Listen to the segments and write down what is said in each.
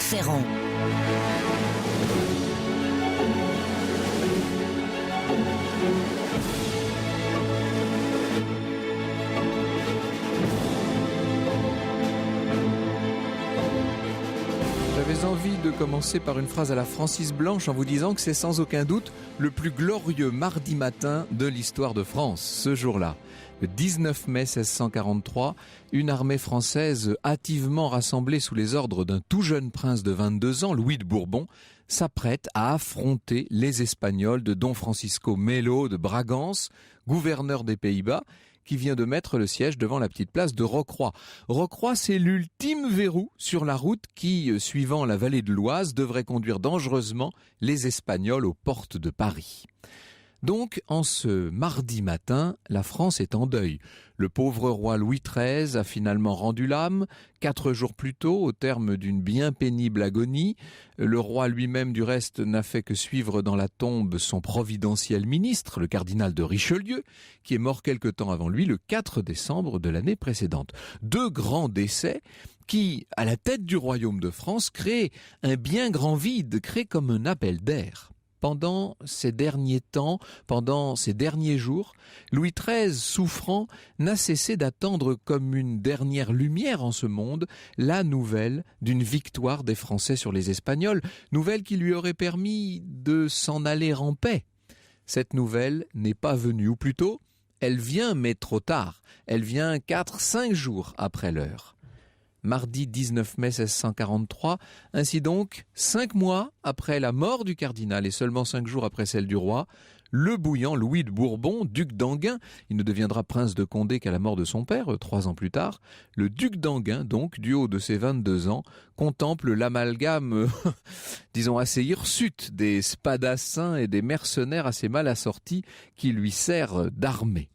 Franck Ferrand. J'avais envie de commencer par une phrase à la Francis Blanche en vous disant que c'est sans aucun doute le plus glorieux mardi matin de l'histoire de France, ce jour-là. Le 19 mai 1643, une armée française hâtivement rassemblée sous les ordres d'un tout jeune prince de 22 ans, Louis de Bourbon, s'apprête à affronter les Espagnols de Don Francisco Melo de Bragance, gouverneur des Pays-Bas, qui vient de mettre le siège devant la petite place de Rocroi. Rocroi, c'est l'ultime verrou sur la route qui, suivant la vallée de l'Oise, devrait conduire dangereusement les Espagnols aux portes de Paris. Donc, en ce mardi matin, la France est en deuil. Le pauvre roi Louis XIII a finalement rendu l'âme, 4 jours plus tôt, au terme d'une bien pénible agonie. Le roi lui-même, du reste, n'a fait que suivre dans la tombe son providentiel ministre, le cardinal de Richelieu, qui est mort quelque temps avant lui, le 4 décembre de l'année précédente. 2 grands décès qui, à la tête du royaume de France, créent un bien grand vide, créent comme un appel d'air. Pendant ces derniers temps, pendant ces derniers jours, Louis XIII, souffrant, n'a cessé d'attendre comme une dernière lumière en ce monde la nouvelle d'une victoire des Français sur les Espagnols, nouvelle qui lui aurait permis de s'en aller en paix. Cette nouvelle n'est pas venue, ou plutôt, elle vient mais trop tard. Elle vient 4-5 jours après l'heure. Mardi 19 mai 1643, ainsi donc, 5 mois après la mort du cardinal et seulement 5 jours après celle du roi, le bouillant Louis de Bourbon, duc d'Enghien, il ne deviendra prince de Condé qu'à la mort de son père, 3 ans plus tard, le duc d'Enghien, donc, du haut de ses 22 ans, contemple l'amalgame, disons assez hirsute, des spadassins et des mercenaires assez mal assortis qui lui servent d'armée.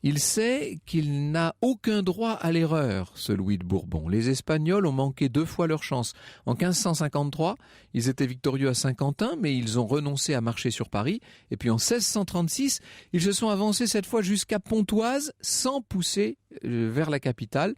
Il sait qu'il n'a aucun droit à l'erreur, ce Louis de Bourbon. Les Espagnols ont manqué 2 fois leur chance. En 1553, ils étaient victorieux à Saint-Quentin, mais ils ont renoncé à marcher sur Paris. Et puis en 1636, ils se sont avancés cette fois jusqu'à Pontoise, sans pousser vers la capitale.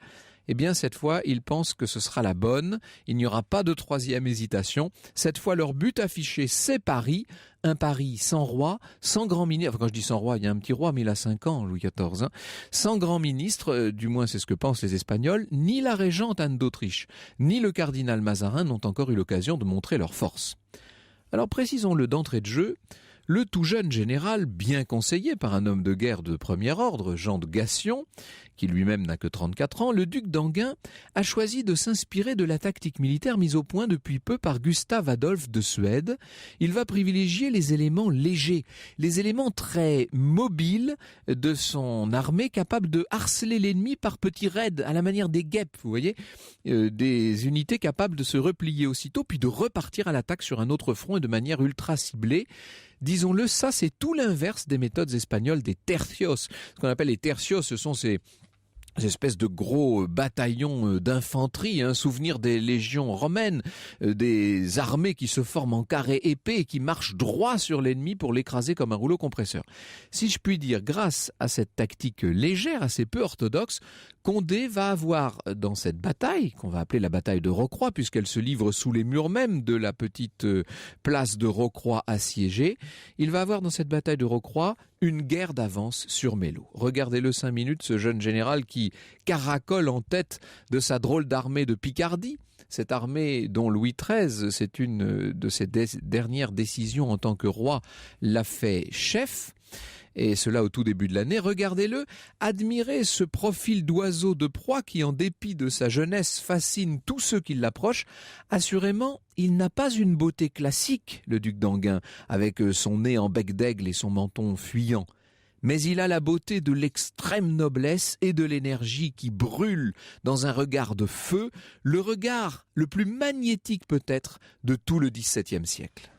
Eh bien, cette fois, ils pensent que ce sera la bonne. Il n'y aura pas de 3e hésitation. Cette fois, leur but affiché, c'est Paris. Un Paris sans roi, sans grand ministre. Enfin, quand je dis sans roi, il y a un petit roi, mais il a 5 ans, Louis XIV. Sans grand ministre, du moins c'est ce que pensent les Espagnols, ni la régente Anne d'Autriche, ni le cardinal Mazarin n'ont encore eu l'occasion de montrer leur force. Alors, précisons-le d'entrée de jeu, le tout jeune général, bien conseillé par un homme de guerre de premier ordre, Jean de Gassion, qui lui-même n'a que 34 ans, le duc d'Enghien a choisi de s'inspirer de la tactique militaire mise au point depuis peu par Gustave Adolphe de Suède. Il va privilégier les éléments légers, les éléments très mobiles de son armée, capable de harceler l'ennemi par petits raids, à la manière des guêpes, vous voyez, des unités capables de se replier aussitôt, puis de repartir à l'attaque sur un autre front et de manière ultra ciblée. Disons-le, ça c'est tout l'inverse des méthodes espagnoles des tercios. Ce qu'on appelle les tercios, ce sont ces espèces de gros bataillons d'infanterie, souvenir des légions romaines, des armées qui se forment en carré épais et qui marchent droit sur l'ennemi pour l'écraser comme un rouleau compresseur. Si je puis dire, grâce à cette tactique légère, assez peu orthodoxe, Condé va avoir dans cette bataille, qu'on va appeler la bataille de Rocroi, puisqu'elle se livre sous les murs même de la petite place de Rocroi assiégée, il va avoir dans cette bataille de Rocroi une guerre d'avance sur Melo. Regardez-le 5 minutes, ce jeune général qui caracole en tête de sa drôle d'armée de Picardie. Cette armée dont Louis XIII, c'est une de ses dernières décisions en tant que roi, l'a fait chef. Et cela au tout début de l'année. Regardez-le, admirez ce profil d'oiseau de proie qui, en dépit de sa jeunesse, fascine tous ceux qui l'approchent. Assurément, il n'a pas une beauté classique, le duc d'Enghien, avec son nez en bec d'aigle et son menton fuyant. Mais il a la beauté de l'extrême noblesse et de l'énergie qui brûle dans un regard de feu, le regard le plus magnétique peut-être de tout le XVIIe siècle.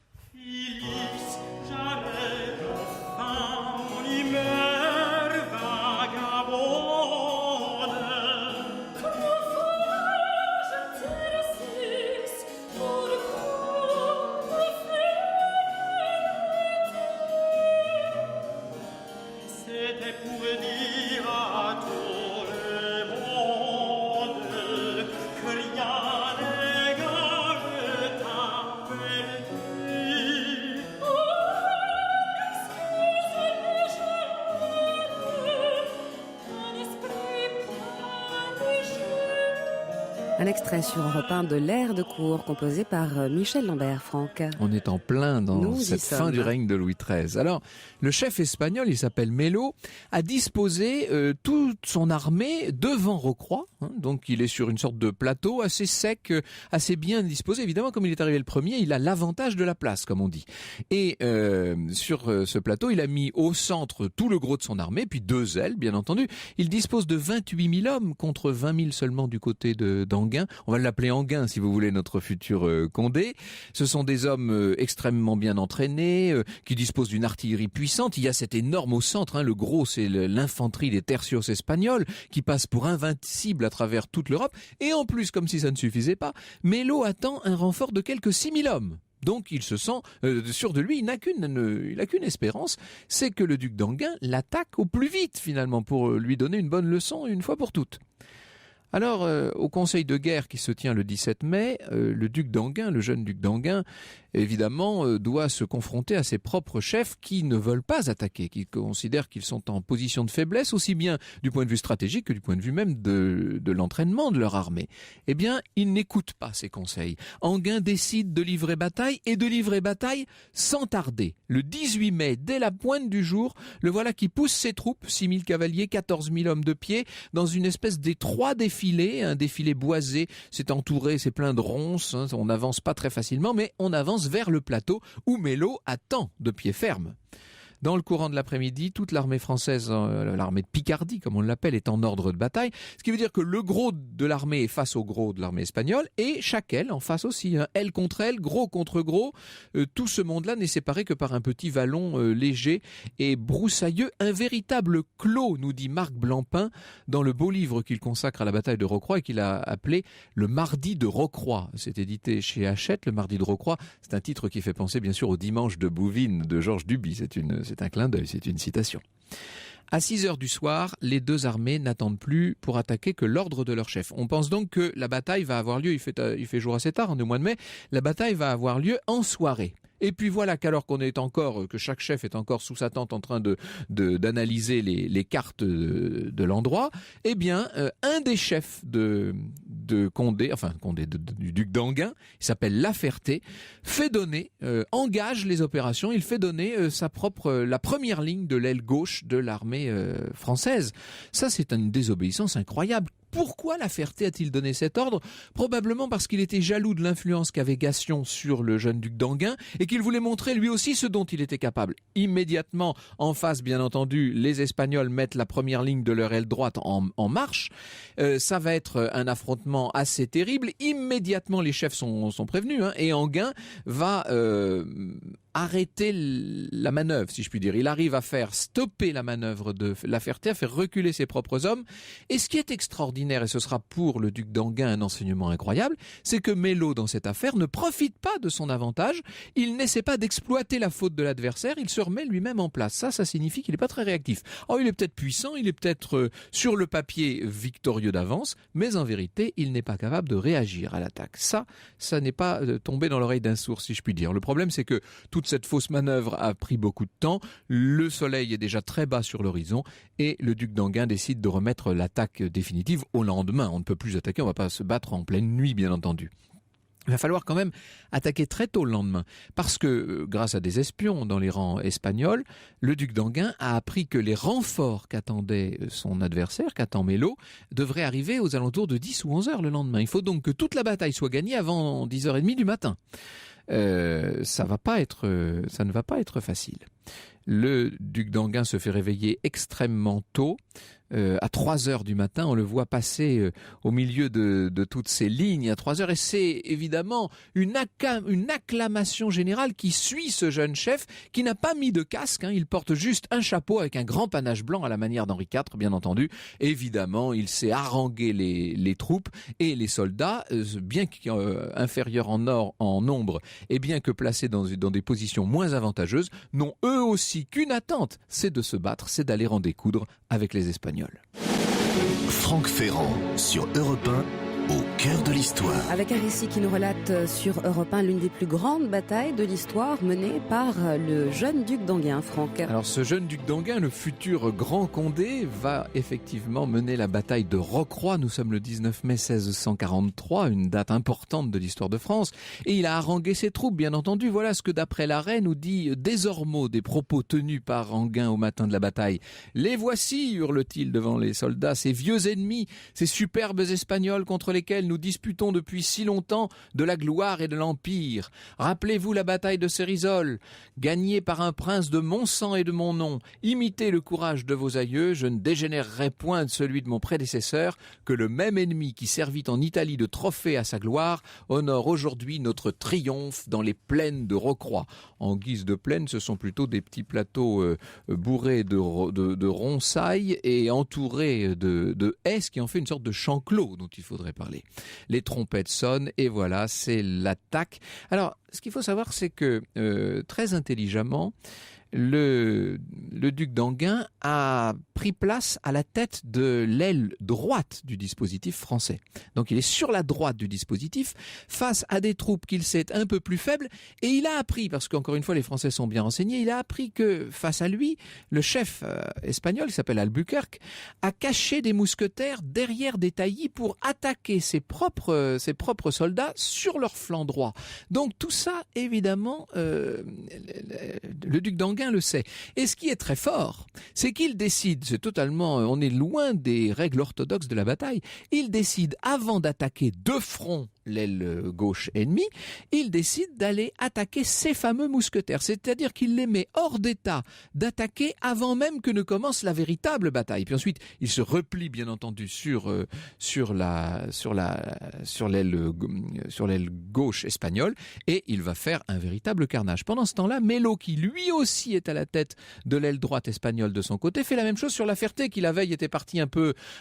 Un extrait sur Europe 1 de l'Air de cour, composé par Michel Lambert, Franck. On est en plein dans cette fin du règne de Louis XIII. Alors, le chef espagnol, il s'appelle Melo, a disposé toute son armée devant Rocroi. Donc, il est sur une sorte de plateau assez sec, assez bien disposé. Évidemment, comme il est arrivé le premier, il a l'avantage de la place, comme on dit. Et sur ce plateau, il a mis au centre tout le gros de son armée, puis 2 ailes, bien entendu. Il dispose de 28 000 hommes contre 20 000 seulement du côté d'Enghien. On va l'appeler Enghien, si vous voulez, notre futur Condé. Ce sont des hommes extrêmement bien entraînés, qui disposent d'une artillerie puissante. Il y a cet énorme au centre, le gros, c'est l'infanterie des tercios espagnols, qui passe pour invincible à travers toute l'Europe. Et en plus, comme si ça ne suffisait pas, Melo attend un renfort de quelques 6 000 hommes. Donc il se sent sûr de lui, il n'a qu'une espérance, c'est que le duc d'Enghien l'attaque au plus vite finalement pour lui donner une bonne leçon une fois pour toutes. Alors, au conseil de guerre qui se tient le 17 mai, le duc d'Enghien, le jeune duc d'Enghien, évidemment, doit se confronter à ses propres chefs qui ne veulent pas attaquer, qui considèrent qu'ils sont en position de faiblesse, aussi bien du point de vue stratégique que du point de vue même de l'entraînement de leur armée. Eh bien, il n'écoute pas ces conseils. Enghien décide de livrer bataille, et de livrer bataille sans tarder. Le 18 mai, dès la pointe du jour, le voilà qui pousse ses troupes, 6 000 cavaliers, 14 000 hommes de pied, dans une espèce d'étroit défilé, un défilé boisé. C'est entouré, c'est plein de ronces, on n'avance pas très facilement, mais on avance vers le plateau où Melo attend de pied ferme. Dans le courant de l'après-midi, toute l'armée française, l'armée de Picardie, comme on l'appelle, est en ordre de bataille. Ce qui veut dire que le gros de l'armée est face au gros de l'armée espagnole et chaque aile en face aussi. Aile contre aile, gros contre gros. Tout ce monde-là n'est séparé que par un petit vallon léger et broussailleux. Un véritable clos, nous dit Marc Blancpain, dans le beau livre qu'il consacre à la bataille de Rocroi et qu'il a appelé Le Mardi de Rocroi. C'est édité chez Hachette, Le Mardi de Rocroi. C'est un titre qui fait penser bien sûr au Dimanche de Bouvines de Georges Duby. C'est un clin d'œil, c'est une citation. À 6 heures du soir, les 2 armées n'attendent plus pour attaquer que l'ordre de leur chef. On pense donc que la bataille va avoir lieu, il fait jour assez tard, au mois de mai, la bataille va avoir lieu en soirée. Et puis voilà qu'alors que chaque chef est encore sous sa tente en train d'analyser les cartes de l'endroit, eh bien, un des chefs de Condé, du duc d'Enghien, il s'appelle Laferté, engage les opérations, il fait donner la première ligne de l'aile gauche de l'armée française. Ça, c'est une désobéissance incroyable. Pourquoi Laferté a-t-il donné cet ordre ? Probablement parce qu'il était jaloux de l'influence qu'avait Gassion sur le jeune duc d'Enghien et qu'il voulait montrer lui aussi ce dont il était capable. Immédiatement, en face, bien entendu, les Espagnols mettent la première ligne de leur aile droite en marche. Ça va être un affrontement assez terrible. Immédiatement, les chefs sont prévenus et Enghien va arrêter la manœuvre, si je puis dire. Il arrive à faire stopper la manœuvre de Laferté, à faire reculer ses propres hommes. Et ce qui est extraordinaire, et ce sera pour le duc d'Enghien un enseignement incroyable, c'est que Melo, dans cette affaire, ne profite pas de son avantage. Il n'essaie pas d'exploiter la faute de l'adversaire. Il se remet lui-même en place. Ça signifie qu'il n'est pas très réactif. Il est peut-être puissant, il est peut-être sur le papier victorieux d'avance, mais en vérité, il n'est pas capable de réagir à l'attaque. Ça n'est pas tombé dans l'oreille d'un sourd, si je puis dire. Le problème, c'est que toute cette fausse manœuvre a pris beaucoup de temps. Le soleil est déjà très bas sur l'horizon et le duc d'Enghien décide de remettre l'attaque définitive au lendemain. On ne peut plus attaquer, on ne va pas se battre en pleine nuit, bien entendu. Il va falloir quand même attaquer très tôt le lendemain parce que, grâce à des espions dans les rangs espagnols, le duc d'Enghien a appris que les renforts qu'attendait son adversaire, qu'attend Melo, devraient arriver aux alentours de 10 ou 11 heures le lendemain. Il faut donc que toute la bataille soit gagnée avant 10h30 du matin. Ça ne va pas être facile. Le duc d'Enghien se fait réveiller extrêmement tôt. À 3 heures du matin, on le voit passer au milieu de toutes ces lignes à 3 heures et c'est évidemment une acclamation générale qui suit ce jeune chef qui n'a pas mis de casque, il porte juste un chapeau avec un grand panache blanc à la manière d'Henri IV, bien entendu. Évidemment, il sait haranguer les troupes et les soldats, bien qu'inférieurs en nombre et bien que placés dans des positions moins avantageuses, n'ont eux aussi qu'une attente, c'est de se battre, c'est d'aller en découdre avec les Espagnols. Franck Ferrand sur Europe 1. au cœur de l'histoire. Avec un récit qui nous relate sur Europe 1 l'une des plus grandes batailles de l'histoire menée par le jeune duc d'Enghien, Franck. Alors ce jeune duc d'Enghien, le futur grand Condé, va effectivement mener la bataille de Rocroi. Nous sommes le 19 mai 1643, une date importante de l'histoire de France. Et il a harangué ses troupes, bien entendu. Voilà ce que d'après l'arrêt nous dit Desormeaux des propos tenus par Enghien au matin de la bataille. « Les voici, hurle-t-il devant les soldats, ces vieux ennemis, ces superbes Espagnols contre lesquels nous disputons depuis si longtemps de la gloire et de l'empire. Rappelez-vous la bataille de Cérizole, gagnée par un prince de mon sang et de mon nom. Imitez le courage de vos aïeux, je ne dégénérerai point de celui de mon prédécesseur, que le même ennemi qui servit en Italie de trophée à sa gloire honore aujourd'hui notre triomphe dans les plaines de Rocroi. » En guise de plaine, ce sont plutôt des petits plateaux bourrés de ronçailles et entourés de haies, qui en fait une sorte de champ clos dont il faudrait parler. Les trompettes sonnent et voilà, c'est l'attaque. Alors, ce qu'il faut savoir, c'est que très intelligemment, le duc d'Enghien a pris place à la tête de l'aile droite du dispositif français. Donc il est sur la droite du dispositif, face à des troupes qu'il sait un peu plus faibles, et il a appris, parce qu'encore une fois les Français sont bien renseignés, il a appris que face à lui, le chef espagnol, qui s'appelle Albuquerque, a caché des mousquetaires derrière des taillis pour attaquer ses propres soldats sur leur flanc droit. Donc tout ça, évidemment, le duc d'Enghien le sait. Et ce qui est très fort, c'est qu'il décide, on est loin des règles orthodoxes de la bataille, il décide, avant d'attaquer de front l'aile gauche ennemie, il décide d'aller attaquer ces fameux mousquetaires. C'est-à-dire qu'il les met hors d'état d'attaquer avant même que ne commence la véritable bataille. Puis ensuite, il se replie bien entendu sur l'aile gauche espagnole et il va faire un véritable carnage. Pendant ce temps-là, Mello, qui lui aussi est à la tête de l'aile droite espagnole de son côté, fait la même chose sur la Ferté, qui la veille était parti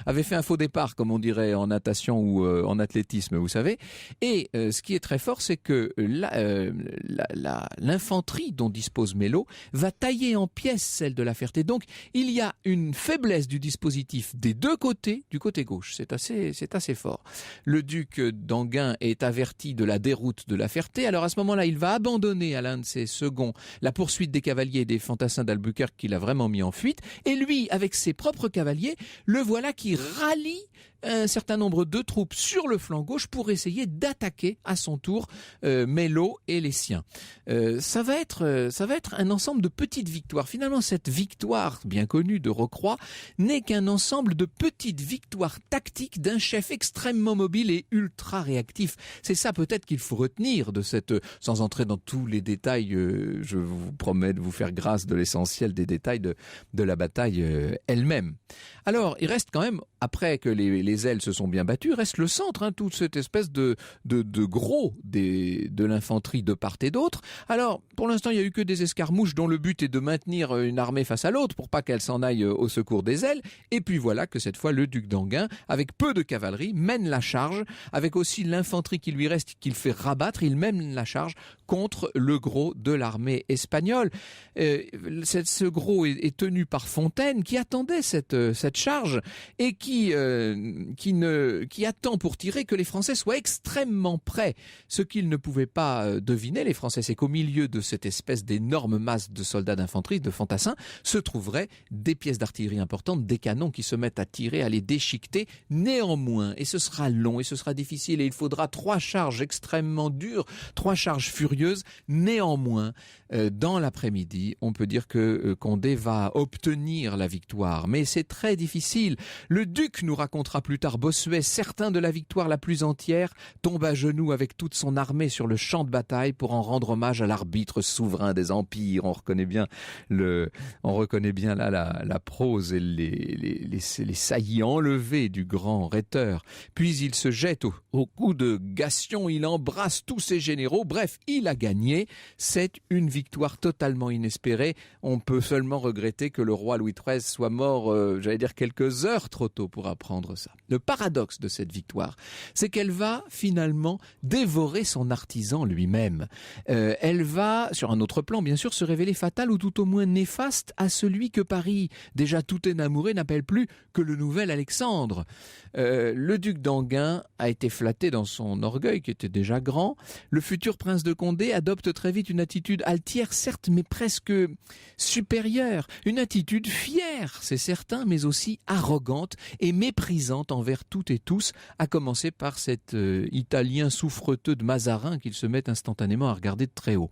avait fait un faux départ, comme on dirait en natation ou en athlétisme, vous savez. Et ce qui est très fort, c'est que l'infanterie dont dispose Mello va tailler en pièces celle de la Ferté. Donc il y a une faiblesse du dispositif des deux côtés, du côté gauche. C'est assez fort. Le duc d'Enghien est averti de la déroute de la Ferté. Alors à ce moment-là, il va abandonner à l'un de ses seconds la poursuite des cavaliers et des fantassins d'Albuquerque qu'il a vraiment mis en fuite. Et lui, avec ses propres cavaliers, le voilà qui rallie un certain nombre de troupes sur le flanc gauche pour essayer d'attaquer à son tour Mello et les siens. Ça va être un ensemble de petites victoires. Finalement, cette victoire bien connue de Rocroi n'est qu'un ensemble de petites victoires tactiques d'un chef extrêmement mobile et ultra réactif. C'est ça peut-être qu'il faut retenir de cette, sans entrer dans tous les détails, je vous promets de vous faire grâce de l'essentiel des détails de la bataille elle-même. Alors, il reste quand même, après que les ailes se sont bien battues, reste le centre, toute cette espèce de gros de l'infanterie de part et d'autre. Alors, pour l'instant, il n'y a eu que des escarmouches dont le but est de maintenir une armée face à l'autre pour pas qu'elle s'en aille au secours des ailes. Et puis voilà que cette fois, le duc d'Enghien, avec peu de cavalerie, mène la charge, avec aussi l'infanterie qui lui reste, qu'il fait rabattre, il mène la charge contre le gros de l'armée espagnole. Ce gros est tenu par Fontaine, qui attendait cette charge et qui attend pour tirer que les Français soient extrêmement prêts. Ce qu'ils ne pouvaient pas deviner, les Français, c'est qu'au milieu de cette espèce d'énorme masse de soldats d'infanterie, de fantassins, se trouveraient des pièces d'artillerie importantes, des canons qui se mettent à tirer, à les déchiqueter. Néanmoins, et ce sera long et ce sera difficile et il faudra 3 charges extrêmement dures, 3 charges furieuses. Néanmoins, dans l'après-midi, on peut dire que Condé va obtenir la victoire. Mais c'est très difficile. Le duc, nous racontera plus tard Bossuet, certain de la victoire la plus entière, tombe à genoux avec toute son armée sur le champ de bataille pour en rendre hommage à l'arbitre souverain des empires. On reconnaît bien là la prose et les saillies enlevées du grand rhéteur. Puis il se jette au cou de Gassion, il embrasse tous ses généraux. Bref, il a gagné. C'est une victoire totalement inespérée. On peut seulement regretter que le roi Louis XIII soit mort, quelques heures trop tôt. pour apprendre ça. Le paradoxe de cette victoire, c'est qu'elle va finalement dévorer son artisan lui-même. Elle va, sur un autre plan bien sûr, se révéler fatale ou tout au moins néfaste à celui que Paris, déjà tout énamouré, n'appelle plus que le nouvel Alexandre. Le duc d'Enghien a été flatté dans son orgueil qui était déjà grand. Le futur prince de Condé adopte très vite une attitude altière, certes, mais presque supérieure. Une attitude fière, c'est certain, mais aussi arrogante et méprisante envers toutes et tous, à commencer par cet Italien souffreteux de Mazarin qu'il se met instantanément à regarder de très haut.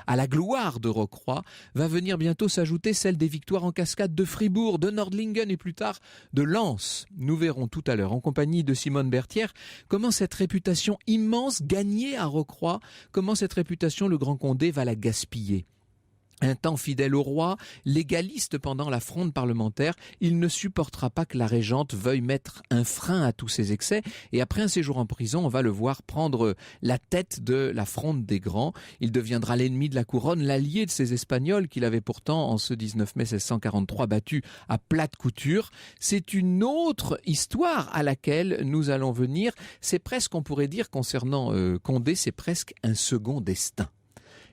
À la gloire de Rocroi va venir bientôt s'ajouter celle des victoires en cascade de Fribourg, de Nordlingen et plus tard de Lens. Nous verrons tout à l'heure, en compagnie de Simone Berthière, comment cette réputation immense gagnée à Rocroi, comment cette réputation le Grand Condé va la gaspiller. Un temps fidèle au roi, légaliste pendant la fronde parlementaire, il ne supportera pas que la régente veuille mettre un frein à tous ses excès. Et après un séjour en prison, on va le voir prendre la tête de la fronde des grands. Il deviendra l'ennemi de la couronne, l'allié de ces Espagnols qu'il avait pourtant, en ce 19 mai 1643, battu à plate couture. C'est une autre histoire à laquelle nous allons venir. C'est presque, on pourrait dire, concernant Condé, c'est presque un second destin.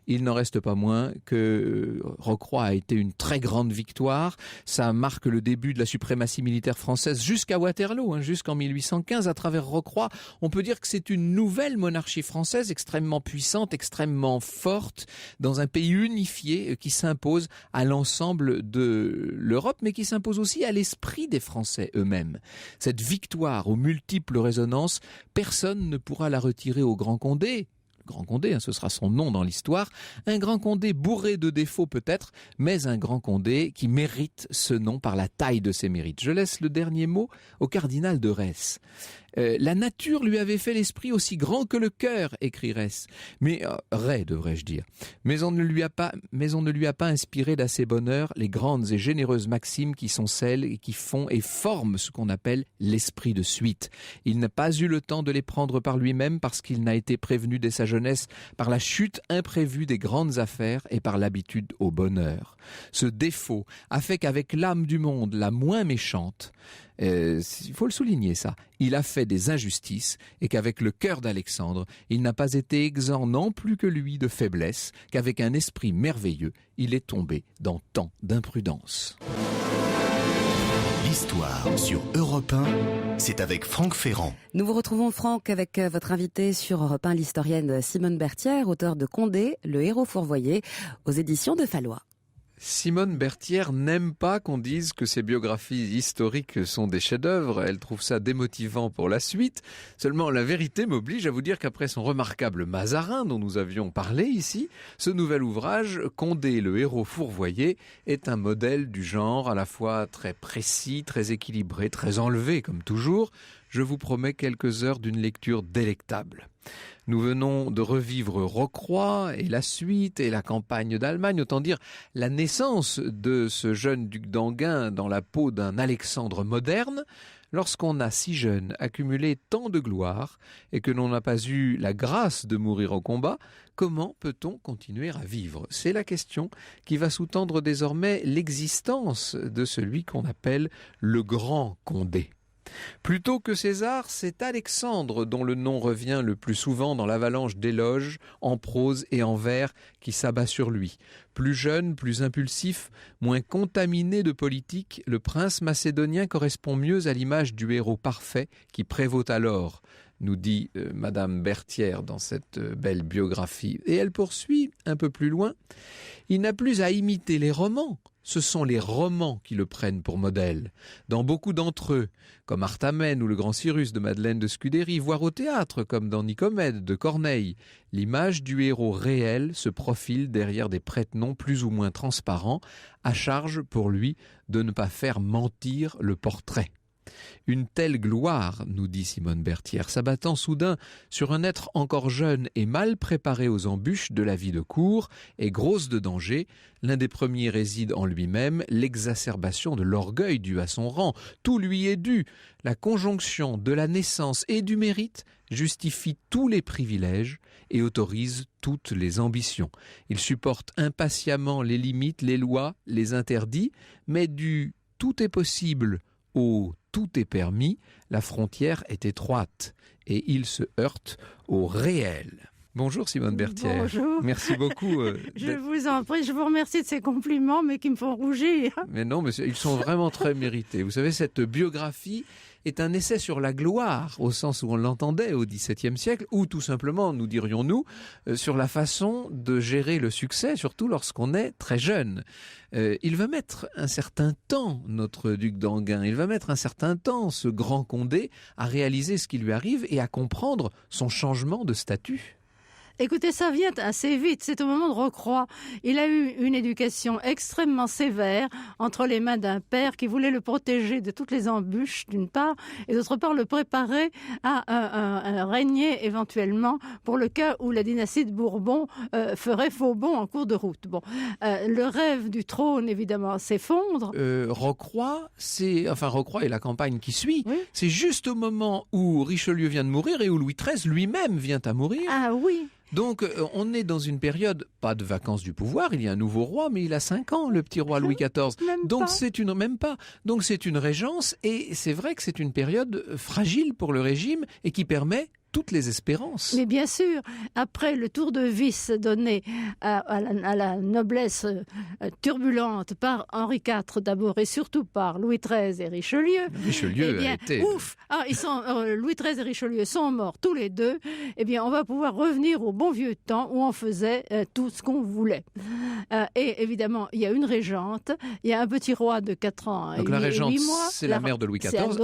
Il n'en reste pas moins que Rocroi a été une très grande victoire. Ça marque le début de la suprématie militaire française jusqu'à Waterloo, jusqu'en 1815. À travers Rocroi, on peut dire que c'est une nouvelle monarchie française extrêmement puissante, extrêmement forte, dans un pays unifié qui s'impose à l'ensemble de l'Europe, mais qui s'impose aussi à l'esprit des Français eux-mêmes. Cette victoire aux multiples résonances, personne ne pourra la retirer au Grand Condé. Grand Condé, ce sera son nom dans l'histoire, un Grand Condé bourré de défauts peut-être, mais un Grand Condé qui mérite ce nom par la taille de ses mérites. Je laisse le dernier mot au cardinal de Retz. La nature lui avait fait l'esprit aussi grand que le cœur, écrit Retz. Mais Ray, devrais-je dire. Mais on ne lui a pas inspiré d'assez bonheur les grandes et généreuses maximes qui sont celles qui font et forment ce qu'on appelle l'esprit de suite. Il n'a pas eu le temps de les prendre par lui-même parce qu'il n'a été prévenu dès sa jeunesse par la chute imprévue des grandes affaires et par l'habitude au bonheur. Ce défaut a fait qu'avec l'âme du monde la moins méchante, il faut le souligner ça, il a fait des injustices et qu'avec le cœur d'Alexandre, il n'a pas été exempt non plus que lui de faiblesse, qu'avec un esprit merveilleux, il est tombé dans tant d'imprudence. L'histoire sur Europe 1, c'est avec Franck Ferrand. Nous vous retrouvons, Franck, avec votre invitée sur Europe 1, l'historienne Simone Berthière, auteure de Condé, le héros fourvoyé, aux éditions de Fallois. Simone Berthière n'aime pas qu'on dise que ses biographies historiques sont des chefs-d'œuvre. Elle trouve ça démotivant pour la suite. Seulement, la vérité m'oblige à vous dire qu'après son remarquable Mazarin, dont nous avions parlé ici, ce nouvel ouvrage, Condé, le héros fourvoyé, est un modèle du genre à la fois très précis, très équilibré, très enlevé, comme toujours. Je vous promets quelques heures d'une lecture délectable. Nous venons de revivre Rocroi et la suite et la campagne d'Allemagne, autant dire la naissance de ce jeune duc d'Enghien dans la peau d'un Alexandre moderne. Lorsqu'on a si jeune accumulé tant de gloire et que l'on n'a pas eu la grâce de mourir au combat, comment peut-on continuer à vivre ? C'est la question qui va sous-tendre désormais l'existence de celui qu'on appelle le Grand Condé. Plutôt que César, c'est Alexandre dont le nom revient le plus souvent dans l'avalanche d'éloges, en prose et en vers, qui s'abat sur lui. Plus jeune, plus impulsif, moins contaminé de politique, le prince macédonien correspond mieux à l'image du héros parfait qui prévaut alors, nous dit Madame Berthière dans cette belle biographie. Et elle poursuit un peu plus loin. Il n'a plus à imiter les romans. Ce sont les romans qui le prennent pour modèle. Dans beaucoup d'entre eux, comme Artamène ou le Grand Cyrus de Madeleine de Scudéry, voire au théâtre, comme dans Nicomède de Corneille, l'image du héros réel se profile derrière des prête-noms plus ou moins transparents, à charge pour lui de ne pas faire mentir le portrait. Une telle gloire, nous dit Simone Berthière, s'abattant soudain sur un être encore jeune et mal préparé aux embûches de la vie de cour et grosse de danger, l'un des premiers réside en lui-même l'exacerbation de l'orgueil dû à son rang. Tout lui est dû. La conjonction de la naissance et du mérite justifie tous les privilèges et autorise toutes les ambitions. Il supporte impatiemment les limites, les lois, les interdits, mais du « tout est possible » au tout est permis, la frontière est étroite et il se heurte au réel. Bonjour Simone Bertière. Bonjour. Merci beaucoup. Je vous en prie, je vous remercie de ces compliments, mais qui me font rougir. Mais non, mais ils sont vraiment très mérités. Vous savez, cette biographie est un essai sur la gloire, au sens où on l'entendait au XVIIe siècle, ou tout simplement, nous dirions-nous, sur la façon de gérer le succès, surtout lorsqu'on est très jeune. Il va mettre un certain temps, notre duc d'Enghien, il va mettre un certain temps, ce grand Condé, à réaliser ce qui lui arrive et à comprendre son changement de statut. Écoutez, ça vient assez vite, c'est au moment de Rocroi. Il a eu une éducation extrêmement sévère entre les mains d'un père qui voulait le protéger de toutes les embûches, d'une part, et d'autre part le préparer à régner éventuellement pour le cas où la dynastie de Bourbon ferait faux bond en cours de route. Bon, le rêve du trône, évidemment, s'effondre. Rocroi et la campagne qui suit, Oui. c'est juste au moment où Richelieu vient de mourir et où Louis XIII lui-même vient à mourir. Ah oui. Donc on est dans une période, pas de vacances du pouvoir, il y a un nouveau roi, mais il a 5 ans, le petit roi Louis XIV. Donc c'est une régence, et c'est vrai que c'est une période fragile pour le régime et qui permet toutes les espérances. Mais bien sûr, après le tour de vis donné à la noblesse turbulente par Henri IV d'abord et surtout par Louis XIII et Richelieu. Richelieu eh bien, a été... Louis XIII et Richelieu sont morts tous les deux. Eh bien, on va pouvoir revenir au bon vieux temps où on faisait tout ce qu'on voulait. Et évidemment, il y a une régente, il y a un petit roi de 4 ans Donc et la régente, 8 mois. c'est la mère de Louis XIV,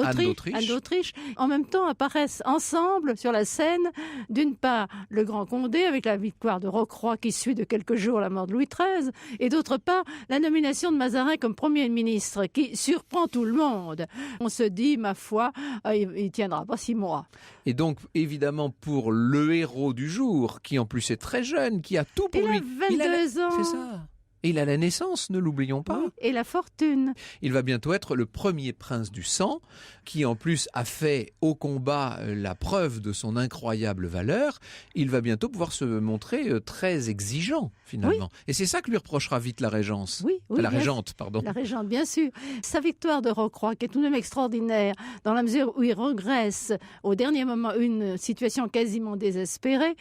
Anne d'Autriche. En même temps, apparaissent ensemble sur la scène, d'une part, le Grand Condé, avec la victoire de Rocroi qui suit de quelques jours la mort de Louis XIII, et d'autre part, la nomination de Mazarin comme Premier ministre, qui surprend tout le monde. On se dit, ma foi, il tiendra pas 6 mois. Et donc, évidemment, pour le héros du jour, qui en plus est très jeune, qui a tout pour lui... Il a 22 ans. C'est ça. Et il a la naissance, ne l'oublions pas. Oui, et la fortune. Il va bientôt être le premier prince du sang, qui en plus a fait au combat la preuve de son incroyable valeur. Il va bientôt pouvoir se montrer très exigeant, finalement. Oui. Et c'est ça que lui reprochera vite la régence. Oui, la régente, pardon. La régente, bien sûr. Sa victoire de Rocroi, qui est tout de même extraordinaire, dans la mesure où il regresse au dernier moment une situation quasiment désespérée,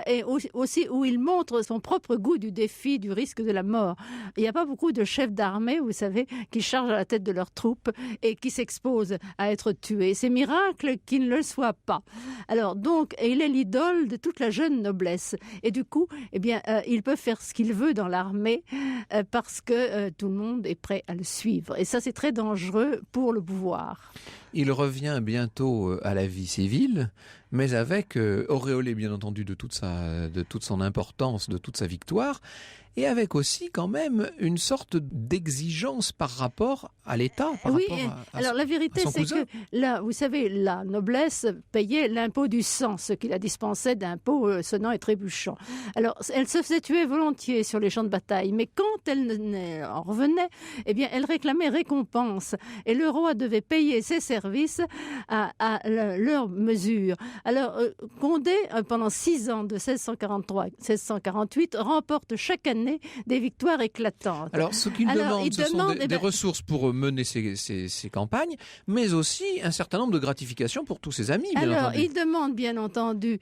et aussi où il montre son propre goût du défi, du risque de la mort. Il n'y a pas beaucoup de chefs d'armée, vous savez, qui chargent à la tête de leurs troupes et qui s'exposent à être tués. C'est miracle qu'il ne le soit pas. Alors donc, il est l'idole de toute la jeune noblesse. Et du coup, eh bien, il peut faire ce qu'il veut dans l'armée parce que tout le monde est prêt à le suivre. Et ça, c'est très dangereux pour le pouvoir. Il revient bientôt à la vie civile, mais avec, auréolé bien entendu de toute son importance, de toute sa victoire, et avec aussi quand même une sorte d'exigence par rapport à l'État. Alors la vérité, c'est que là, vous savez, la noblesse payait l'impôt du sang, ce qui la dispensait d'impôts sonnants et trébuchants. Alors elle se faisait tuer volontiers sur les champs de bataille, mais quand elle en revenait, eh bien elle réclamait récompense, et le roi devait payer ses services à leur mesure. Alors Condé, pendant 6 ans, de 1643 à 1648, remporte chaque année des victoires éclatantes. Alors, ce qu'il demande, ce sont des ressources pour mener ses campagnes, mais aussi un certain nombre de gratifications pour tous ses amis, bien entendu. Il demande, bien entendu,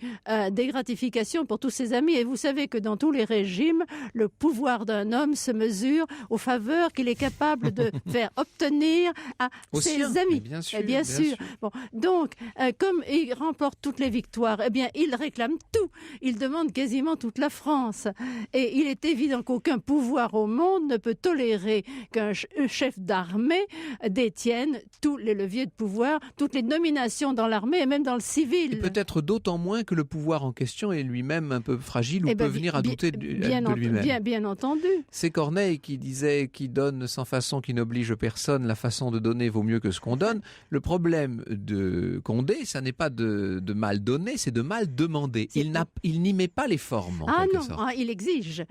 des gratifications pour tous ses amis, et vous savez que dans tous les régimes, le pouvoir d'un homme se mesure aux faveurs qu'il est capable de faire obtenir à ses amis. Bien sûr. Bon, donc, comme il remporte toutes les victoires, eh bien, il réclame tout. Il demande quasiment toute la France. Et il est évident qu'aucun pouvoir au monde ne peut tolérer qu'un chef d'armée détienne tous les leviers de pouvoir, toutes les nominations dans l'armée et même dans le civil. Et peut-être d'autant moins que le pouvoir en question est lui-même un peu fragile ou peut venir à douter de lui-même. Bien entendu. C'est Corneille qui disait « Qui donne sans façon, qui n'oblige personne, la façon de donner vaut mieux que ce qu'on donne ». Le problème de Condé, ça n'est pas de mal donner, c'est de mal demander. Il n'y met pas les formes, en quelque sorte. Il exige.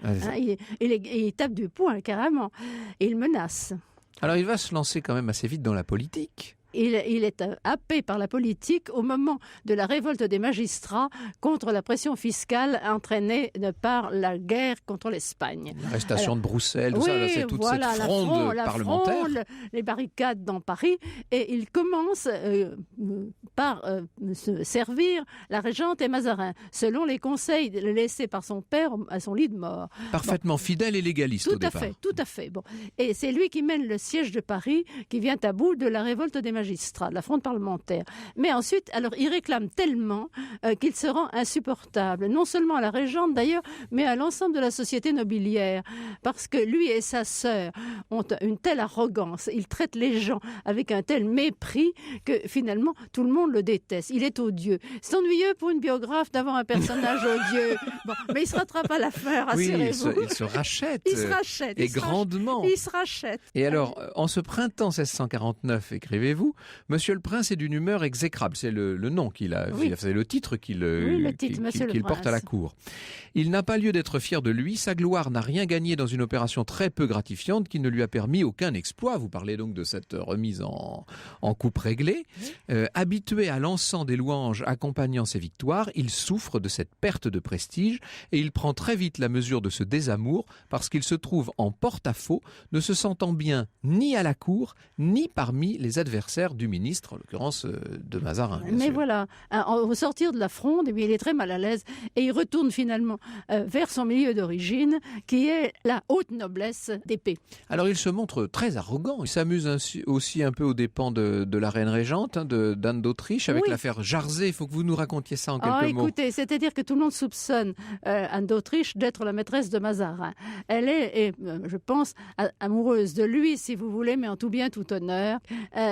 Il tape du poing, carrément. Et il menace. Alors il va se lancer quand même assez vite dans la politique. Il est happé par la politique au moment de la révolte des magistrats contre la pression fiscale entraînée par la guerre contre l'Espagne. L'arrestation de Bruxelles, tout ça, là, c'est toute cette fronde parlementaire. Les barricades dans Paris, et il commence par se servir la régente et Mazarin, selon les conseils laissés par son père à son lit de mort. Parfaitement fidèle et légaliste au départ. Tout à fait. Bon. Et c'est lui qui mène le siège de Paris, qui vient à bout de la révolte des magistrats, de la fronde parlementaire. Mais ensuite, alors, il réclame tellement qu'il se rend insupportable, non seulement à la régente d'ailleurs, mais à l'ensemble de la société nobiliaire, parce que lui et sa sœur ont une telle arrogance, ils traitent les gens avec un tel mépris que finalement tout le monde le déteste. Il est odieux. C'est ennuyeux pour une biographe d'avoir un personnage odieux. Bon, mais il se rattrape à l'affaire, assurez-vous. Il se rachète. Il se rachète. Et grandement. Il se rachète. Et alors, en ce printemps 1649, écrivez-vous, Monsieur le Prince est d'une humeur exécrable. C'est le nom qu'il a, c'est le titre qu'il porte à la cour. Il n'a pas lieu d'être fier de lui. Sa gloire n'a rien gagné dans une opération très peu gratifiante qui ne lui a permis aucun exploit. Vous parlez donc de cette remise en coupe réglée. Habitué à l'encens des louanges accompagnant ses victoires, il souffre de cette perte de prestige et il prend très vite la mesure de ce désamour parce qu'il se trouve en porte-à-faux, ne se sentant bien ni à la cour, ni parmi les adversaires du ministre, en l'occurrence de Mazarin. Mais voilà, au sortir de la fronde, eh bien, il est très mal à l'aise et il retourne finalement vers son milieu d'origine, qui est la haute noblesse d'épée. Alors il se montre très arrogant, il s'amuse aussi un peu aux dépens de la reine régente, d'Anne d'Autriche, avec l'affaire Jarzé. Il faut que vous nous racontiez ça en quelques mots. Écoutez, c'est-à-dire que tout le monde soupçonne Anne d'Autriche d'être la maîtresse de Mazarin. Elle est, je pense, amoureuse de lui, si vous voulez, mais en tout bien, tout honneur.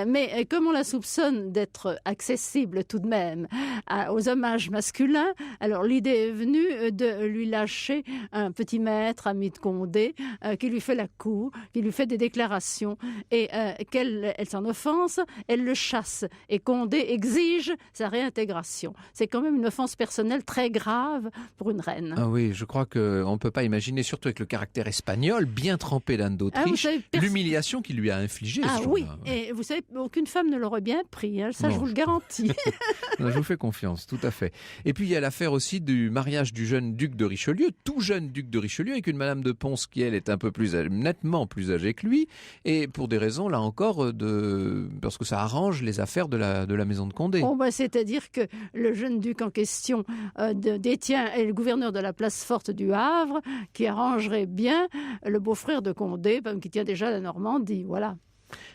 Mais comme on la soupçonne d'être accessible tout de même aux hommages masculins, alors l'idée est venue de lui lâcher un petit maître, ami de Condé, qui lui fait la cour, qui lui fait des déclarations, et qu'elle s'en offense, elle le chasse. Et Condé exige sa réintégration. C'est quand même une offense personnelle très grave pour une reine. Ah oui, je crois qu'on ne peut pas imaginer, surtout avec le caractère espagnol, bien trempé d'Anne d'Autriche, l'humiliation qu'il lui a infligée. Ah oui, et vous savez, aucune femme ne l'aurait bien pris, hein, ça non, je vous le garantis. Je vous fais confiance, tout à fait. Et puis il y a l'affaire aussi du mariage du jeune duc de Richelieu, tout jeune duc de Richelieu, avec une Madame de Pons qui, elle, est un peu nettement plus âgée que lui, et pour des raisons, là encore, parce que ça arrange les affaires de la maison de Condé. Bon, c'est-à-dire que le jeune duc en question détient est le gouverneur de la place forte du Havre, qui arrangerait bien le beau-frère de Condé, qui tient déjà la Normandie, voilà.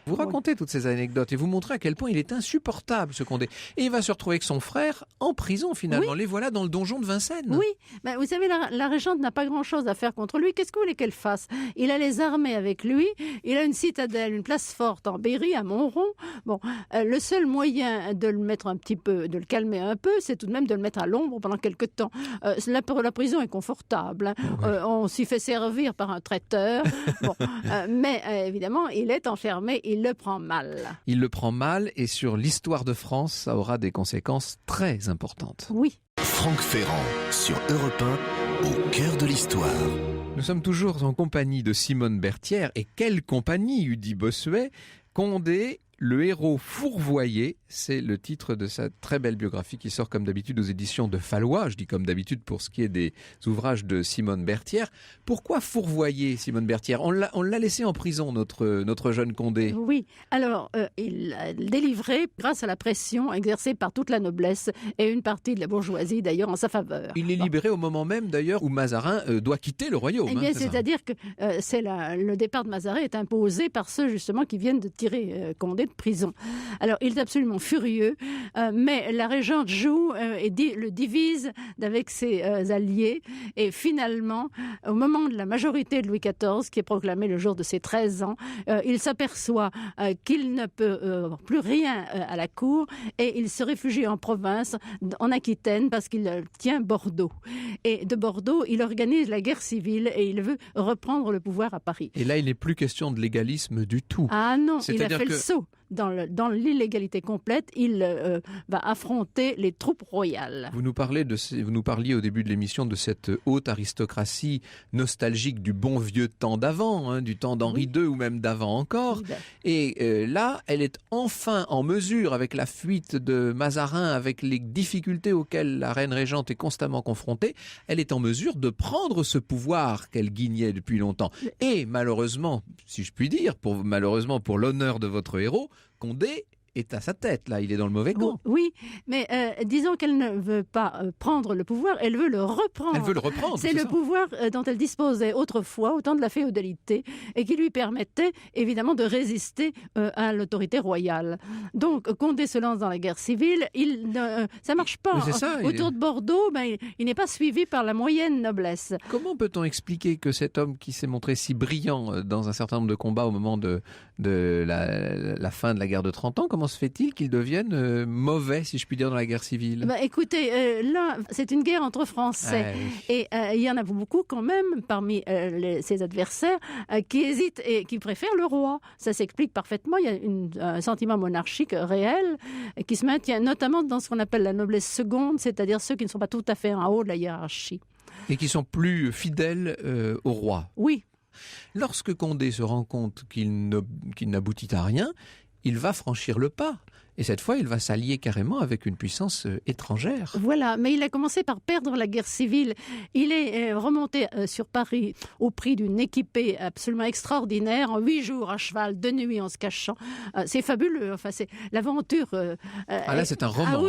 Vous racontez toutes ces anecdotes et vous montrez à quel point il est insupportable, ce Condé. Et il va se retrouver avec son frère en prison, finalement. Oui. Les voilà dans le donjon de Vincennes. Oui, ben, vous savez, la régente n'a pas grand-chose à faire contre lui. Qu'est-ce que vous voulez qu'elle fasse? Il a les armées avec lui, il a une citadelle, une place forte en Berry, à Montrond. Bon, le seul moyen de le mettre un petit peu, de le calmer un peu, c'est tout de même de le mettre à l'ombre pendant quelque temps. La prison est confortable. Hein. Ouais. On s'y fait servir par un traiteur. Bon, mais évidemment, il est enfermé. Il le prend mal. Il le prend mal et sur l'histoire de France, ça aura des conséquences très importantes. Oui. Franck Ferrand sur Europe 1, au cœur de l'histoire. Nous sommes toujours en compagnie de Simone Berthière. Et quelle compagnie, eût dit Bossuet. Condé, le héros fourvoyé, c'est le titre de sa très belle biographie qui sort comme d'habitude aux éditions de Fallois. Je dis comme d'habitude pour ce qui est des ouvrages de Simone Berthière. Pourquoi fourvoyer, Simone Berthière? On l'a laissé en prison, notre jeune Condé. Oui, alors il a délivré grâce à la pression exercée par toute la noblesse et une partie de la bourgeoisie d'ailleurs en sa faveur. Il est libéré au moment même d'ailleurs où Mazarin doit quitter le royaume. Eh bien, c'est-à-dire que le départ de Mazarin est imposé par ceux justement qui viennent de tirer Condé de prison. Alors, il est absolument furieux, mais la régente joue et le divise avec ses alliés. Et finalement, au moment de la majorité de Louis XIV, qui est proclamé le jour de ses 13 ans, il s'aperçoit qu'il ne peut plus rien à la cour et il se réfugie en province, en Aquitaine, parce qu'il tient Bordeaux. Et de Bordeaux, il organise la guerre civile et il veut reprendre le pouvoir à Paris. Et là, il n'est plus question de légalisme du tout. Ah non, il a fait le saut. dans l'illégalité complète, il va affronter les troupes royales. Vous nous parliez au début de l'émission de cette haute aristocratie nostalgique du bon vieux temps d'avant, du temps d'Henri II ou même d'avant encore. Et là, elle est enfin en mesure, avec la fuite de Mazarin, avec les difficultés auxquelles la reine régente est constamment confrontée, elle est en mesure de prendre ce pouvoir qu'elle guignait depuis longtemps. Et malheureusement, si je puis dire, malheureusement pour l'honneur de votre héros, Condé est à sa tête, là, il est dans le mauvais camp. Oui, mais disons qu'elle ne veut pas prendre le pouvoir, elle veut le reprendre. Elle veut le reprendre, c'est le ça. pouvoir dont elle disposait autrefois, au temps de la féodalité, et qui lui permettait évidemment de résister à l'autorité royale. Donc Condé se lance dans la guerre civile, ça ne marche pas. Autour de Bordeaux, il n'est pas suivi par la moyenne noblesse. Comment peut-on expliquer que cet homme qui s'est montré si brillant dans un certain nombre de combats au moment de la fin de la guerre de 30 ans, comment se fait-il qu'il devienne mauvais, si je puis dire, dans la guerre civile ? Écoutez, là, c'est une guerre entre Français. Et il y en a beaucoup quand même, parmi ses adversaires, qui hésitent et qui préfèrent le roi. Ça s'explique parfaitement. Il y a un sentiment monarchique réel qui se maintient, notamment dans ce qu'on appelle la noblesse seconde, c'est-à-dire ceux qui ne sont pas tout à fait en haut de la hiérarchie. Et qui sont plus fidèles au roi. Oui. Lorsque Condé se rend compte qu'il n'aboutit à rien, il va franchir le pas. Et cette fois, il va s'allier carrément avec une puissance étrangère. Voilà, mais il a commencé par perdre la guerre civile. Il est remonté sur Paris au prix d'une équipée absolument extraordinaire, en 8 jours à cheval, de nuit en se cachant. C'est fabuleux, enfin, c'est l'aventure... là, c'est un roman.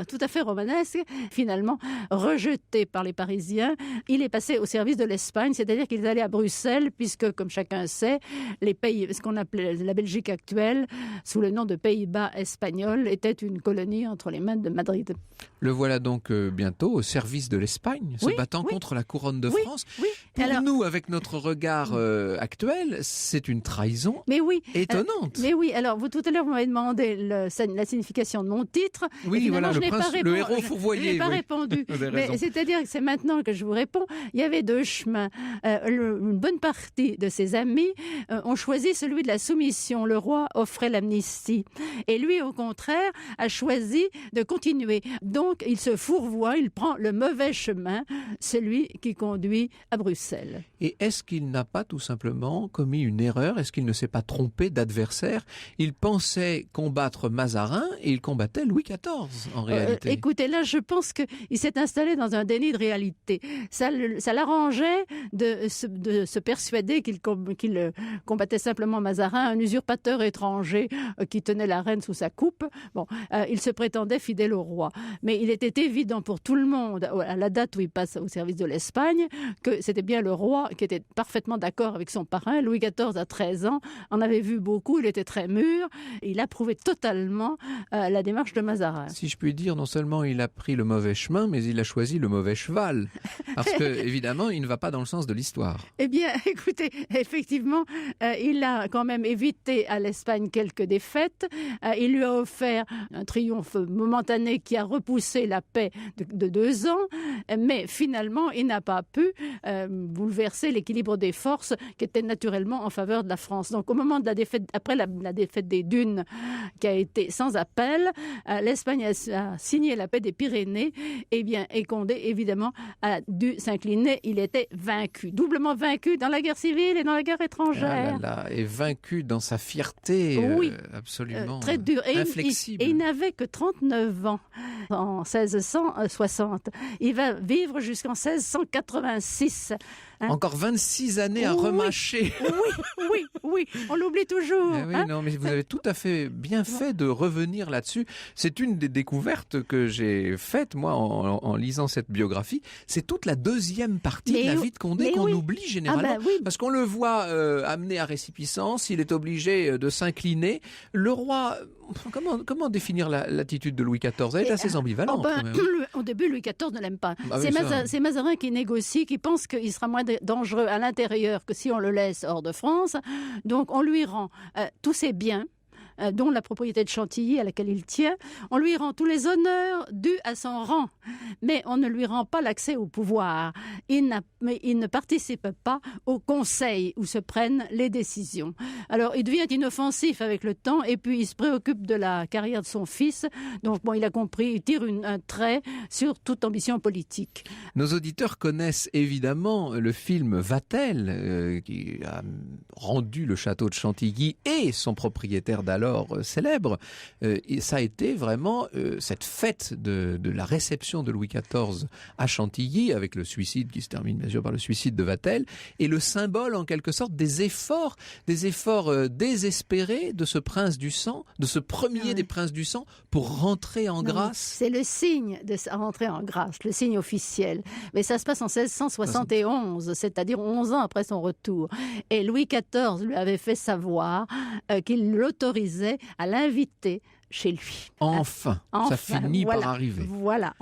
Tout à fait romanesque. Finalement, rejeté par les Parisiens, il est passé au service de l'Espagne, c'est-à-dire qu'il est allé à Bruxelles, puisque, comme chacun sait, les pays, ce qu'on appelait la Belgique actuelle, sous le nom de Pays-Bas espagnols, était une colonie entre les mains de Madrid. Le voilà donc bientôt au service de l'Espagne, se battant contre la couronne de France. Pour nous, avec notre regard actuel, c'est une trahison étonnante. Mais oui, alors vous tout à l'heure vous m'avez demandé la signification de mon titre. Oui, voilà, le héros fourvoyé. Je n'ai pas répondu. Mais c'est-à-dire que c'est maintenant que je vous réponds. Il y avait deux chemins. Une bonne partie de ses amis ont choisi celui de la soumission. Le roi offrait l'amnistie. Et lui, au contraire, a choisi de continuer. Donc, il se fourvoie, il prend le mauvais chemin, celui qui conduit à Bruxelles. Et est-ce qu'il n'a pas tout simplement commis une erreur ? Est-ce qu'il ne s'est pas trompé d'adversaire ? Il pensait combattre Mazarin et il combattait Louis XIV, en réalité. Écoutez, là, je pense qu'il s'est installé dans un déni de réalité. Ça l'arrangeait de se persuader qu'il combattait simplement Mazarin, un usurpateur étranger qui tenait la reine sous sa coupe. Bon, il se prétendait fidèle au roi. Mais il était évident pour tout le monde, à la date où il passe au service de l'Espagne, que c'était bien le roi qui était parfaitement d'accord avec son parrain. Louis XIV, à 13 ans, en avait vu beaucoup, il était très mûr. Il approuvait totalement la démarche de Mazarin. Si je puis dire, non seulement il a pris le mauvais chemin, mais il a choisi le mauvais cheval. Parce que, évidemment, il ne va pas dans le sens de l'histoire. Eh bien, écoutez, effectivement, il a quand même évité à l'Espagne quelques défaites. Il lui a offert un triomphe momentané qui a repoussé la paix de 2 ans, mais finalement, il n'a pas pu bouleverser l'équilibre des forces qui était naturellement en faveur de la France. Donc, au moment de la défaite, après la défaite des Dunes, qui a été sans appel, l'Espagne a signé la paix des Pyrénées, et Condé, évidemment, a dû s'incliner. Il était vaincu, doublement vaincu dans la guerre civile et dans la guerre étrangère. Et vaincu dans sa fierté absolument très dur. Inflexible. Et il n'avait que 39 ans en 1660. Il va vivre jusqu'en 1686. Encore 26 années à remâcher. Oui, on l'oublie toujours. Non, mais vous avez tout à fait bien fait de revenir là-dessus. C'est une des découvertes que j'ai faites, moi, en lisant cette biographie. C'est toute la deuxième partie de la vie de Condé qu'on oublie généralement. Parce qu'on le voit amené à récipicence, il est obligé de s'incliner. Le roi... Comment définir l'attitude de Louis XIV ? Elle est assez ambivalente. Quand même. Au début, Louis XIV ne l'aime pas. C'est Mazarin qui négocie, qui pense qu'il sera moins dangereux à l'intérieur que si on le laisse hors de France. Donc, on lui rend tous ses biens, dont la propriété de Chantilly à laquelle il tient. On lui rend tous les honneurs dus à son rang, mais on ne lui rend pas l'accès au pouvoir. Il ne participe pas au conseil où se prennent les décisions. Alors, il devient inoffensif avec le temps et puis il se préoccupe de la carrière de son fils. Donc, bon, il a compris, il tire un trait sur toute ambition politique. Nos auditeurs connaissent évidemment le film Vatel, qui a rendu le château de Chantilly et son propriétaire d'alors célèbre. Et ça a été vraiment cette fête de la réception de Louis XIV à Chantilly, avec le suicide qui se termine bien sûr par le suicide de Vatel, et le symbole en quelque sorte des efforts désespérés de ce prince du sang, de ce premier des princes du sang, pour rentrer en grâce. C'est le signe de sa rentrée en grâce, le signe officiel. Mais ça se passe en 1671, c'est-à-dire 11 ans après son retour. Et Louis XIV lui avait fait savoir qu'il l'autorisait à l'inviter chez lui. Enfin, ça finit par arriver. Voilà.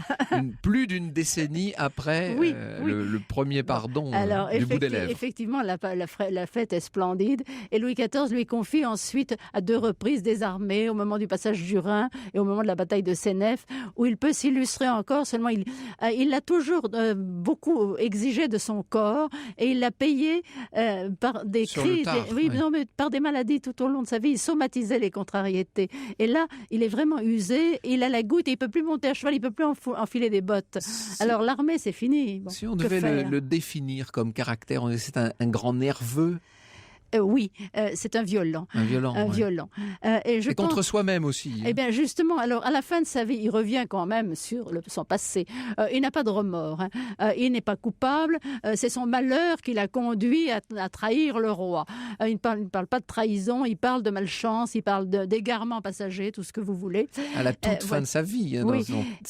Plus d'une décennie après le premier pardon du bout des lèvres. Effectivement, la fête est splendide. Et Louis XIV lui confie ensuite à 2 reprises des armées, au moment du passage du Rhin et au moment de la bataille de Sénèf, où il peut s'illustrer encore. Seulement, il a toujours beaucoup exigé de son corps et il l'a payé par des crises, par des maladies tout au long de sa vie. Il somatisait les contrariétés. Et là, il est vraiment usé, il a la goutte et il ne peut plus monter à cheval, il ne peut plus enfiler des bottes. Alors l'armée, c'est fini. Bon, si on devait le définir comme caractère, c'est un grand nerveux. Oui, c'est un violent. Un violent. Et contre soi-même aussi. Eh bien, justement, alors à la fin de sa vie, il revient quand même sur son passé. Il n'a pas de remords. Il n'est pas coupable. C'est son malheur qui l'a conduit à trahir le roi. Il ne parle pas de trahison, il parle de malchance, il parle d'égarement passager, tout ce que vous voulez. À la toute fin de sa vie, dans ce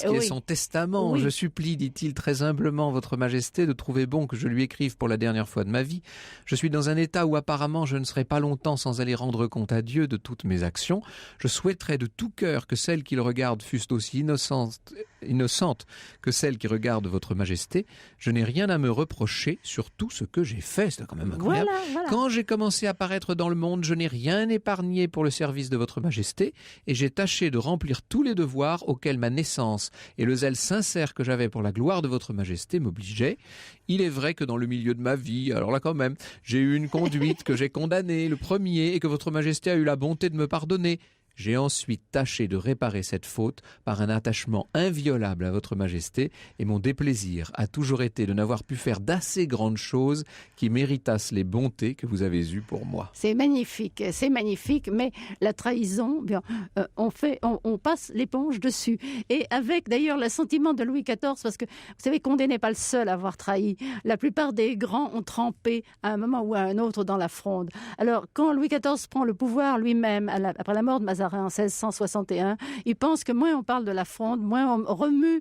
qui est son testament. Oui. Je supplie, dit-il très humblement, Votre Majesté, de trouver bon que je lui écrive pour la dernière fois de ma vie. Je suis dans un état où apparemment je ne serai pas longtemps sans aller rendre compte à Dieu de toutes mes actions. Je souhaiterais de tout cœur que celles qu'il regarde fussent aussi innocentes que celles qui regardent Votre Majesté. Je n'ai rien à me reprocher sur tout ce que j'ai fait. C'est quand même incroyable. Voilà. Quand j'ai commencé à paraître dans le monde, je n'ai rien épargné pour le service de Votre Majesté et j'ai tâché de remplir tous les devoirs auxquels ma naissance et le zèle sincère que j'avais pour la gloire de Votre Majesté m'obligeaient. Il est vrai que dans le milieu de ma vie, alors là quand même, j'ai eu une conduite que j'ai condamnée le premier et que Votre Majesté a eu la bonté de me pardonner. J'ai ensuite tâché de réparer cette faute par un attachement inviolable à Votre Majesté et mon déplaisir a toujours été de n'avoir pu faire d'assez grandes choses qui méritassent les bontés que vous avez eues pour moi. C'est magnifique, mais la trahison, bien, on passe l'éponge dessus. Et avec d'ailleurs l'assentiment de Louis XIV, parce que vous savez, Condé n'est pas le seul à avoir trahi. La plupart des grands ont trempé à un moment ou à un autre dans la fronde. Alors, quand Louis XIV prend le pouvoir lui-même, après la mort de Mazarin, en 1661, il pense que moins on parle de la fronde, moins on remue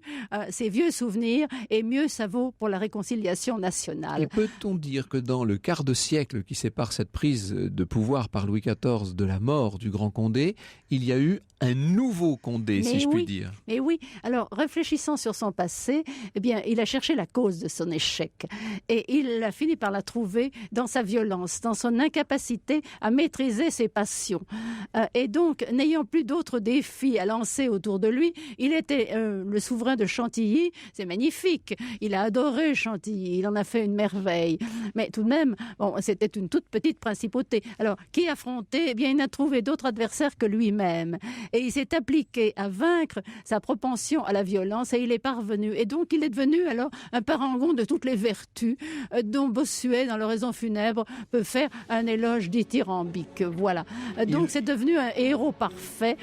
ses vieux souvenirs et mieux ça vaut pour la réconciliation nationale. Et peut-on dire que dans le quart de siècle qui sépare cette prise de pouvoir par Louis XIV de la mort du grand Condé, il y a eu un nouveau Condé, si je puis dire. Mais oui, alors réfléchissant sur son passé, eh bien, il a cherché la cause de son échec et il a fini par la trouver dans sa violence, dans son incapacité à maîtriser ses passions. Et donc, n'ayant plus d'autres défis à lancer autour de lui, il était le souverain de Chantilly. C'est magnifique, il a adoré Chantilly, il en a fait une merveille. Mais tout de même, c'était une toute petite principauté. Alors, qui affrontait? Eh bien, il n'a trouvé d'autres adversaires que lui-même. Et il s'est appliqué à vaincre sa propension à la violence et il est parvenu. Et donc, il est devenu alors un parangon de toutes les vertus dont Bossuet, dans l'oraison funèbre, peut faire un éloge dithyrambique. Voilà. Donc, c'est devenu un héros parfait.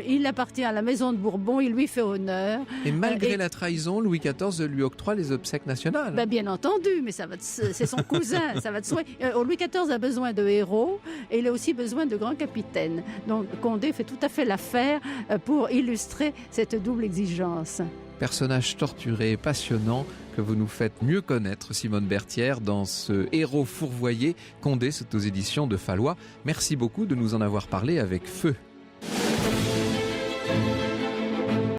Il appartient à la maison de Bourbon, il lui fait honneur. Et malgré la trahison, Louis XIV lui octroie les obsèques nationales. Bien entendu, mais c'est son cousin, ça va de soi. Louis XIV a besoin de héros et il a aussi besoin de grands capitaines. Donc, Condé fait tout à fait l'affaire pour illustrer cette double exigence. Personnage torturé et passionnant que vous nous faites mieux connaître, Simone Bertière, dans ce héros fourvoyé. Condé, c'est aux éditions de Fallois. Merci beaucoup de nous en avoir parlé avec feu.